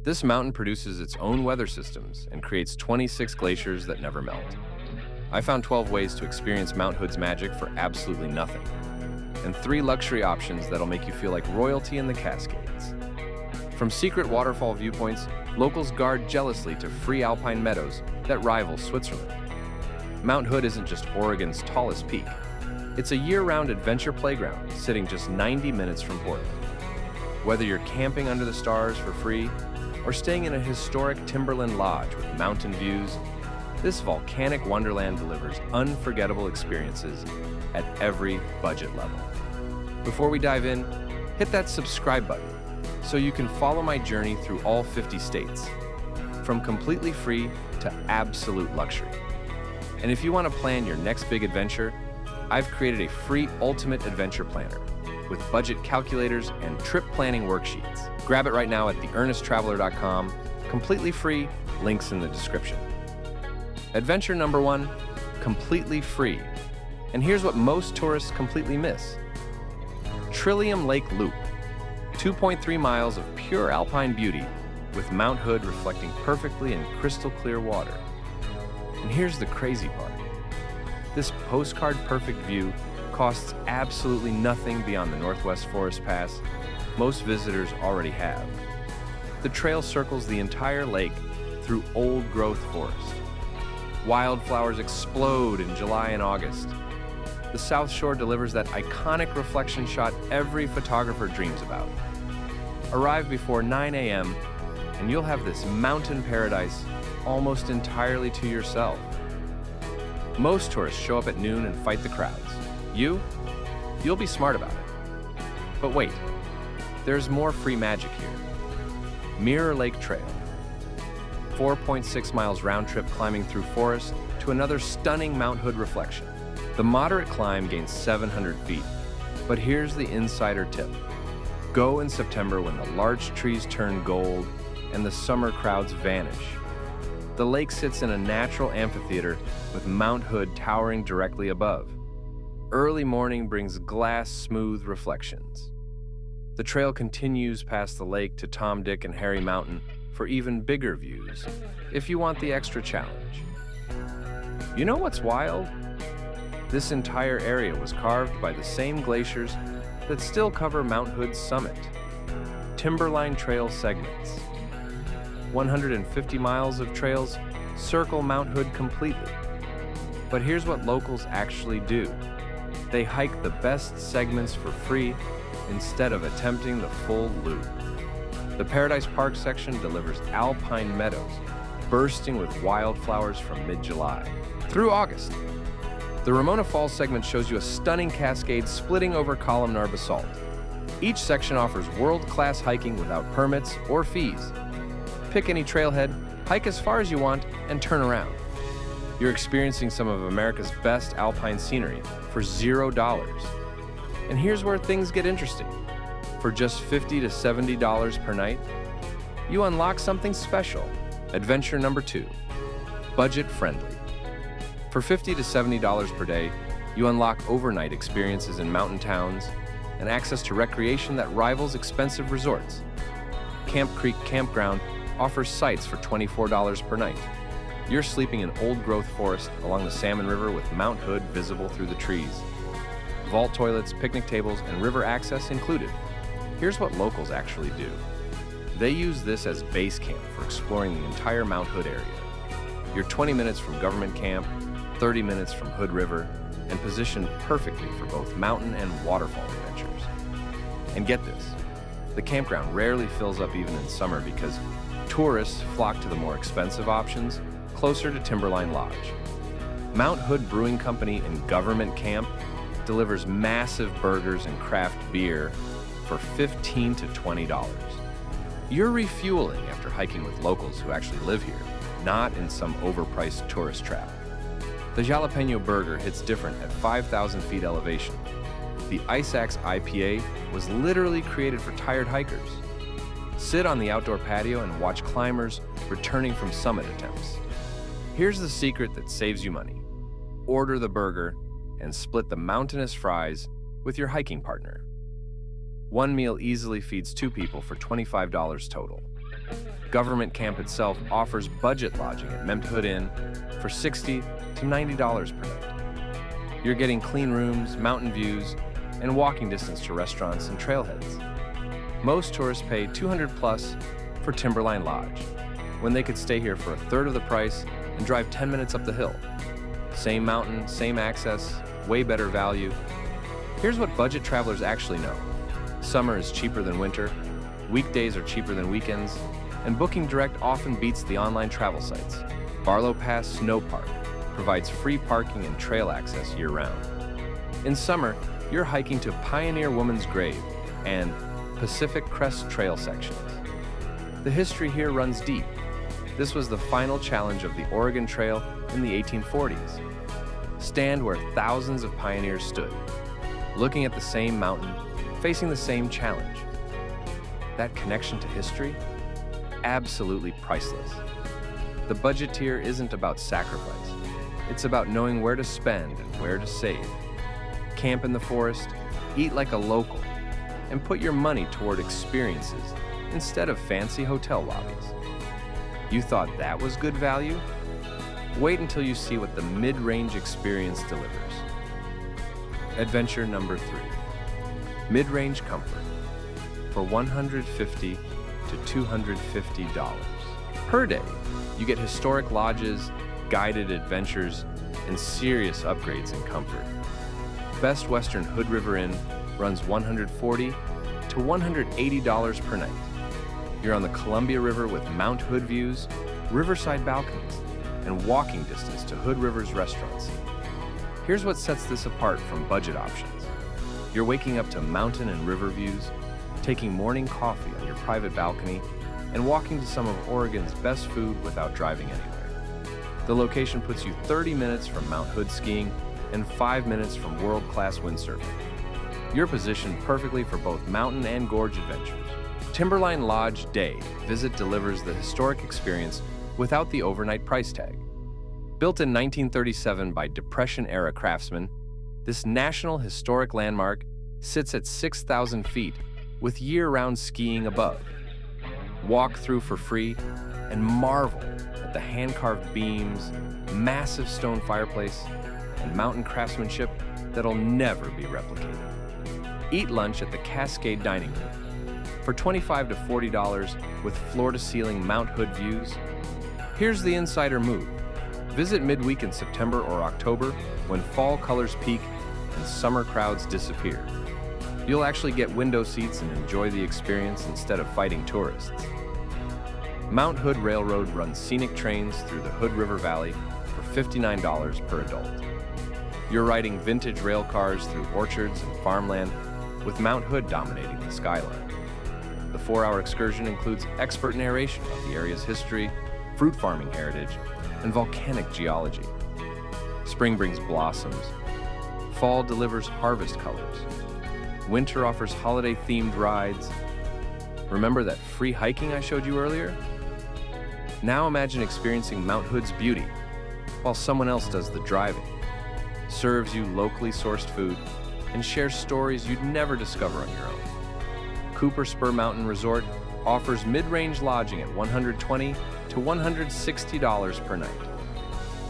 This mountain produces its own weather systems and creates 26 glaciers that never melt. I found 12 ways to experience Mount Hood's magic for absolutely nothing, and 3 luxury options that'll make you feel like royalty in the Cascades. From secret waterfall viewpoints, locals guard jealously to free alpine meadows that rival Switzerland. Mount Hood isn't just Oregon's tallest peak. It's a year-round adventure playground sitting just 90 minutes from Portland. Whether you're camping under the stars for free or staying in a historic Timberline lodge with mountain views, this volcanic wonderland delivers unforgettable experiences at every budget level. Before we dive in, hit that subscribe button so you can follow my journey through all 50 states, from completely free to absolute luxury. And if you want to plan your next big adventure, I've created a free ultimate adventure planner with budget calculators and trip planning worksheets. Grab it right now at theearnesttraveler.com, completely free, links in the description. Adventure number 1, completely free. And here's what most tourists completely miss. Trillium Lake Loop, 2.3 miles of pure alpine beauty with Mount Hood reflecting perfectly in crystal clear water. And here's the crazy part. This postcard-perfect view costs absolutely nothing beyond the Northwest Forest Pass most visitors already have. The trail circles the entire lake through old-growth forest. Wildflowers explode in July and August. The South Shore delivers that iconic reflection shot every photographer dreams about. Arrive before 9 a.m. and you'll have this mountain paradise almost entirely to yourself. Most tourists show up at noon and fight the crowds. You'll be smart about it. But wait, there's more free magic here. Mirror Lake Trail, 4.6 miles round trip climbing through forest to another stunning Mount Hood reflection. The moderate climb gains 700 feet, but here's the insider tip. Go in September when the large trees turn gold and the summer crowds vanish. The lake sits in a natural amphitheater with Mount Hood towering directly above. Early morning brings glass-smooth reflections. The trail continues past the lake to Tom, Dick, and Harry Mountain for even bigger views, if you want the extra challenge. You know what's wild? This entire area was carved by the same glaciers that still cover Mount Hood's summit. Timberline Trail segments. 150 miles of trails circle Mount Hood completely. But here's what locals actually do. They hike the best segments for free instead of attempting the full loop. The Paradise Park section delivers alpine meadows bursting with wildflowers from mid-July through August. The Ramona Falls segment shows you a stunning cascade splitting over columnar basalt. Each section offers world-class hiking without permits or fees. Pick any trailhead, hike as far as you want, and turn around. You're experiencing some of America's best alpine scenery for $0. And here's where things get interesting. For just $50 to $70 per night, you unlock something special. Adventure number 2, budget-friendly. For $50 to $70 per day, you unlock overnight experiences in mountain towns and access to recreation that rivals expensive resorts. Creek Campground offers sites for $24 per night. You're sleeping in old-growth forest along the Salmon River with Mount Hood visible through the trees. Vault toilets, picnic tables, and river access included. Here's what locals actually do. They use this as base camp for exploring the entire Mount Hood area. You're 20 minutes from Government Camp, 30 minutes from Hood River, and positioned perfectly for both mountain and waterfall adventures. And get this, the campground rarely fills up even in summer because tourists flock to the more expensive options closer to Timberline Lodge. Mount Hood Brewing Company in Government Camp delivers massive burgers and craft beer for $15 to $20. You're refueling after hiking with locals who actually live here, not in some overpriced tourist trap. The jalapeno burger hits different at 5,000 feet elevation. The Ice Axe IPA was literally created for tired hikers. Sit on the outdoor patio and watch climbers returning from summit attempts. Here's the secret that saves you money. Order the burger and split the mountainous fries with your hiking partner. One meal easily feeds 2 people for $25 total. Government Camp itself offers budget lodging at Mount Hood Inn for $60 to $90 per night. You're getting clean rooms, mountain views, and walking distance to restaurants and trailheads. Most tourists pay $200 plus for Timberline Lodge, when they could stay here for a third of the price and drive 10 minutes up the hill. Same mountain, same access, way better value. Here's what budget travelers actually know. Summer is cheaper than winter, weekdays are cheaper than weekends, and booking direct often beats the online travel sites. Barlow Pass Snow Park provides free parking and trail access year-round. In summer, you're hiking to Pioneer Woman's Grave and Pacific Crest Trail sections. The history here runs deep. This was the final challenge of the Oregon Trail in the 1840s. Stand where thousands of pioneers stood, looking at the same mountain, facing the same challenge. That connection to history? Absolutely priceless. The budget tier isn't about sacrifice. It's about knowing where to spend and where to save. Camp in the forest, eat like a local, and put your money toward experiences instead of fancy hotel lobbies. You thought that was good value? Wait until you see what the mid-range experience delivers. Adventure number 3. Mid-range comfort for $150 to $250 per day. You get historic lodges, guided adventures, and serious upgrades in comfort. Best Western Hood River Inn runs $140 to $180 per night. You're on the Columbia River with Mount Hood views, riverside balconies, and walking distance to Hood River's restaurants. Here's what sets this apart from budget options. You're waking up to mountain and river views, taking morning coffee on your private balcony, and walking to some of Oregon's best food without driving anywhere. The location puts you 30 minutes from Mount Hood skiing and 5 minutes from world-class windsurfing. You're positioned perfectly for both mountain and gorge adventures. Timberline Lodge Day Visit delivers the historic experience without the overnight price tag. Built in 1937 by Depression-era craftsmen, this national historic landmark sits at 6,000 feet with year-round skiing above. Walk through for free and marvel at the hand-carved beams, massive stone fireplace, and mountain craftsmanship that'll never be replicated. Eat lunch at the Cascade Dining Room for $25 to $40 with floor-to-ceiling Mount Hood views. Here's the insider move. Visit midweek in September or October when fall colors peak and summer crowds disappear. You'll actually get window seats and enjoy the experience instead of fighting tourists. Mount Hood Railroad runs scenic trains through the Hood River Valley for $59 per adult. You're riding vintage rail cars through orchards and farmland with Mount Hood dominating the skyline. The 4-hour excursion includes expert narration of the area's history, fruit farming heritage, and volcanic geology. Spring brings blossoms. Fall delivers harvest colors. Winter offers holiday-themed rides. Remember that free hiking I showed you earlier? Now imagine experiencing Mount Hood's beauty while someone else does the driving, serves you locally sourced food, and shares stories you'd never discover on your own. Cooper Spur Mountain Resort offers mid-range lodging at $120 to $160 per night.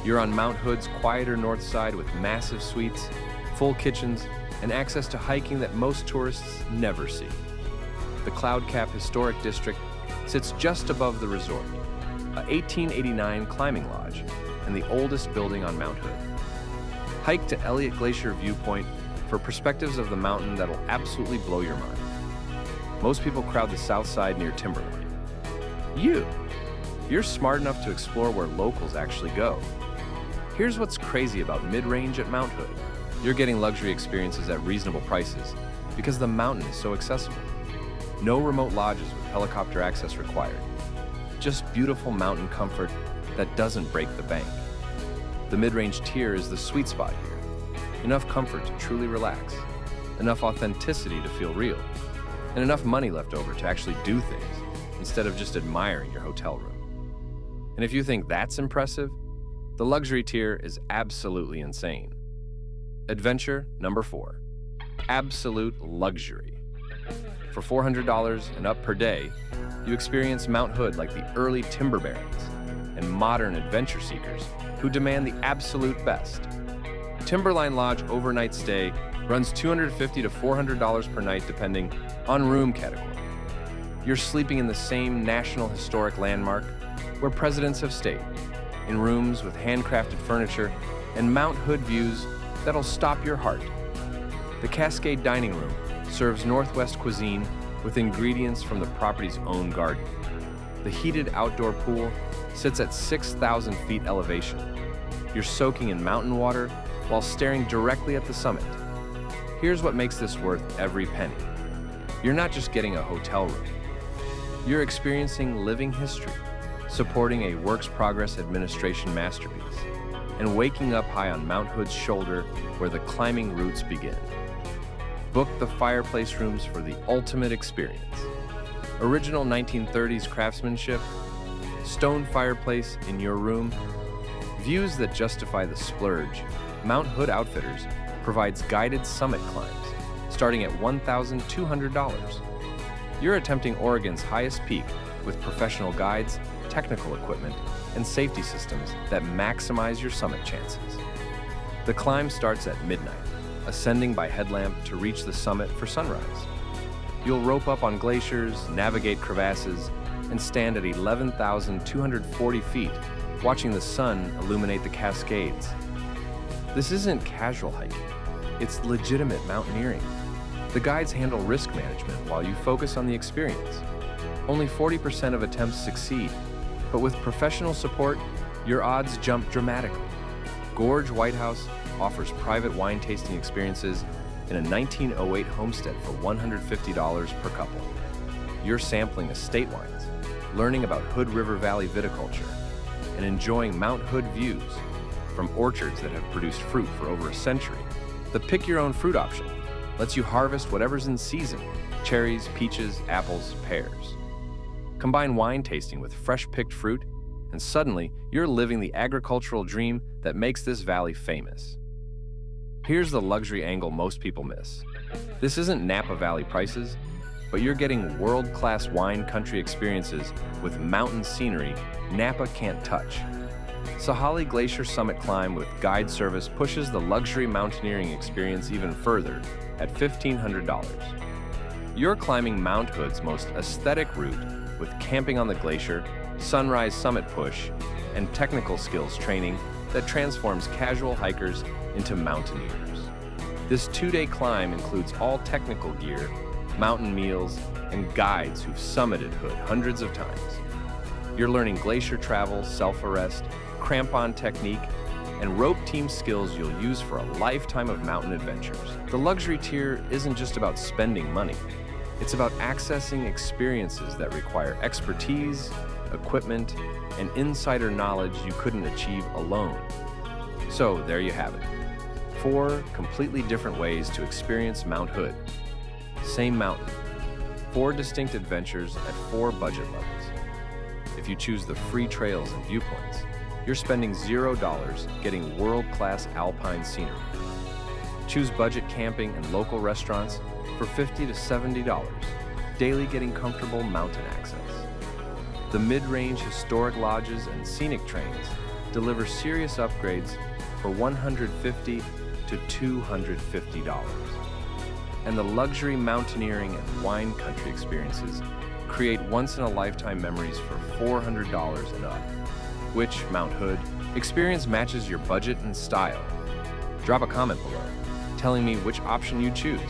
You're on Mount Hood's quieter north side with massive suites, full kitchens, and access to hiking that most tourists never see. The Cloud Cap Historic District sits just above the resort, a 1889 climbing lodge and the oldest building on Mount Hood. Hike to Elliott Glacier Viewpoint for perspectives of the mountain that'll absolutely blow your mind. Most people crowd the south side near Timberline. You're smart enough to explore where locals actually go. Here's what's crazy about mid-range at Mount Hood. You're getting luxury experiences at reasonable prices because the mountain is so accessible. No remote lodges with helicopter access required. Just beautiful mountain comfort that doesn't break the bank. The mid-range tier is the sweet spot here. Enough comfort to truly relax, enough authenticity to feel real, and enough money left over to actually do things instead of just admiring your hotel room. And if you think that's impressive, the luxury tier is absolutely insane. Adventure number 4, absolute luxury. For $400 and up per day, you experience Mount Hood like the early timber barons and modern adventure seekers who demand the absolute best. Timberline Lodge overnight stay runs $250 to $400 per night depending on room category. You're sleeping in the same National Historic Landmark where presidents have stayed, in rooms with handcrafted furniture and Mount Hood views that'll stop your heart. The Cascade Dining Room serves Northwest cuisine with ingredients from the property's own garden. The heated outdoor pool sits at 6,000 feet elevation. You're soaking in mountain water while staring directly at the summit. Here's what makes this worth every penny. You're not just getting a hotel room. You're experiencing living history, supporting a Works Progress Administration masterpiece, and waking up high on Mount Hood's shoulder where the climbing routes begin. Book the fireplace rooms for the ultimate experience. Original 1930s craftsmanship, stone fireplace in your room, views that justify the splurge. Mount Hood Outfitters provides guided summit climbs starting at $1,200. You're attempting Oregon's highest peak with professional guides, technical equipment, and safety systems that maximize your summit chances. The climb starts at midnight, ascending by headlamp to reach the summit for sunrise. You'll rope up on glaciers, navigate crevasses, and stand at 11,240 feet, watching the sun illuminate the Cascades. This isn't casual hiking, it's legitimate mountaineering. The guides handle risk management while you focus on the experience. Only 40% of attempts succeed, but with professional support, your odds jump dramatically. Gorge White House offers private wine tasting experiences in a 1908 homestead for $150 per couple. You're sampling estate wines, learning about Hood River Valley viticulture, and enjoying Mount Hood views from orchards that have produced fruit for over a century. The pick your own fruit option lets you harvest whatever's in season: cherries, peaches, apples, pears. Combine wine tasting with fresh picked fruit, and suddenly you're living the agricultural dream that makes this valley famous. Here's the luxury angle most people miss. This isn't Napa Valley prices, but you're getting world-class wine country experiences with mountain scenery Napa can't touch. Sahalee Glacier Summit Climb with guide service pushes the luxury mountaineering experience even further at $1,500. You're climbing Mount Hood's most aesthetic route with camping on the glacier, sunrise summit push, and technical skills training that transforms casual hikers into mountaineers. This 2-day climb includes all technical gear, mountain meals, and guides who've summited Hood hundreds of times. You're learning glacier travel, self-arrest, crampon technique, and rope team skills you'll use for a lifetime of mountain adventures. The luxury tier isn't just about spending money. It's about accessing experiences that require expertise, equipment, and insider knowledge you couldn't achieve alone. So there you have it. 4 completely different ways to experience Mount Hood. Same mountain. 4 distinct adventures at 4 budget levels. If you choose the free trails and viewpoints, you're spending $0 getting world-class Alpine scenery. Choose budget camping and local restaurants for $50 to $70, daily getting comfortable mountain access. The mid-range historic lodges and scenic trains deliver serious upgrades for $150 to $250. And the luxury mountaineering and wine country experiences create once-in-a-lifetime memories for $400 and up. Which Mount Hood experience matches your budget and style? Drop a comment below, telling me which option you choose.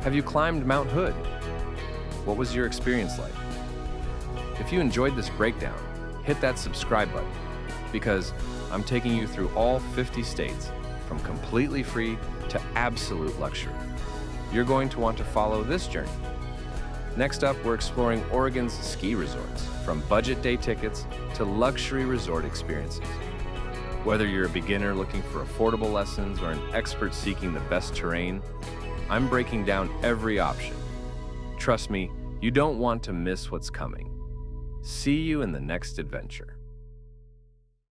Have you climbed Mount Hood? What was your experience like? If you enjoyed this breakdown, hit that subscribe button, because I'm taking you through all 50 states, from completely free to absolute luxury. You're going to want to follow this journey. Next up, we're exploring Oregon's ski resorts, from budget day tickets to luxury resort experiences. Whether you're a beginner looking for affordable lessons or an expert seeking the best terrain, I'm breaking down every option. Trust me, you don't want to miss what's coming. See you in the next adventure.